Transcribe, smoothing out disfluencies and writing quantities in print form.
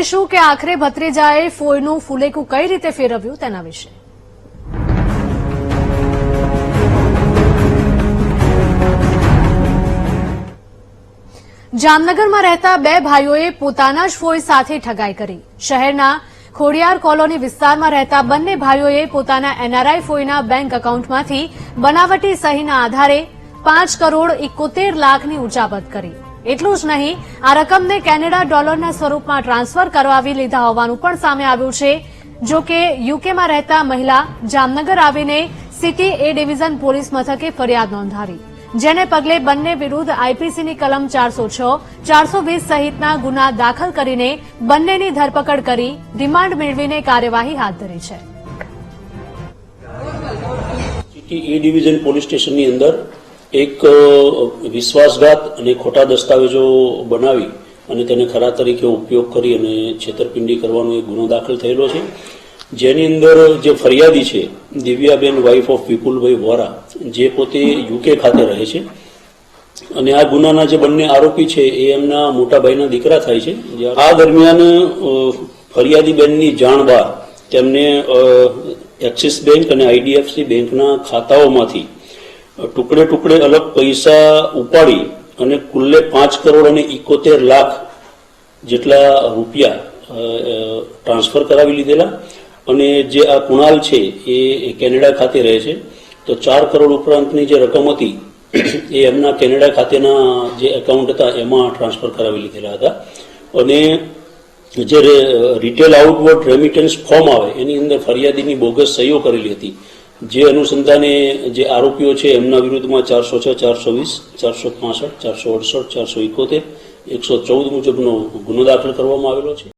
જાણીશું કે આખરે ભત્રીજાએ ફોઈનું ફુલેકું કઈ રીતે ફેરવ્યું તેના વિશે. જામનગરમાં રહેતા બે ભાઈઓએ પોતાના જ ફોઈ સાથે ઠગાઈ કરી. શહેરના ખોડિયાર કોલોની વિસ્તારમાં રહેતા બંને ભાઈઓએ પોતાના એનઆરઆઈ ફોઈના બેંક એકાઉન્ટમાંથી બનાવટી સહીના આધારે 5 કરોડ 71 લાખની ઉચાપત કરી. એટલું જ નહીં, આ રકમને કેનેડા ડોલરના સ્વરૂપમાં ટ્રાન્સફર કરાવી લીધા હોવાનું પણ સામે આવ્યું છે. જો કે યુકેમાં રહેતા મહિલા જામનગર આવીને સિટી એ ડિવિઝન પોલીસ મથકે ફરિયાદ નોંધાવી, જેને પગલે બંને વિરુદ્ધ આઈપીસીની કલમ 406, 420 સહિતના ગુના દાખલ કરીને બંનેની ધરપકડ કરી રિમાન્ડ મેળવીને કાર્યવાહી હાથ ધરી છે. સિટી એ ડિવિઝન પોલીસ સ્ટેશનની અંદર એક વિશ્વાસઘાત અને ખોટા દસ્તાવેજો બનાવી અને તેને ખરા તરીકે ઉપયોગ કરી અને છેતરપિંડી કરવાનો એક ગુનો દાખલ થયેલો છે, જેની અંદર જે ફરિયાદી છે દિવ્યાબેન વાઇફ ઓફ વિપુલભાઈ વોરા, જે પોતે યુકે ખાતે રહે છે અને આ ગુનાના જે બંને આરોપી છે એ એમના મોટા ભાઈના દીકરા થાય છે. આ દરમિયાન ફરિયાદી બેનની જાણ બહાર તેમને એક્સિસ બેંક અને આઈડીએફસી બેંકના ખાતાઓમાંથી ટુકડે ટુકડે અલગ પૈસા ઉપાડી અને કુલ્લે 5 કરોડ અને 71 લાખ જેટલા રૂપિયા ટ્રાન્સફર કરાવી લીધેલા. અને જે આ કુણાલ છે એ કેનેડા ખાતે રહે છે, તો 4 કરોડ ઉપરાંતની જે રકમ હતી એ એમના કેનેડા ખાતેના જે એકાઉન્ટ હતા એમાં ટ્રાન્સફર કરાવી લીધેલા હતા. અને જે રિટેલ આઉટવર્ડ રેમિટન્સ ફોર્મ આવે એની અંદર ફરિયાદીની બોગસ સહીઓ કરેલી હતી, જે અનુસંધાને જે આરોપીઓ છે એમના વિરુદ્ધમાં 406, 420, 465, 468, 471, 114 મુજબનો ગુનો દાખલ કરવામાં આવેલો છે.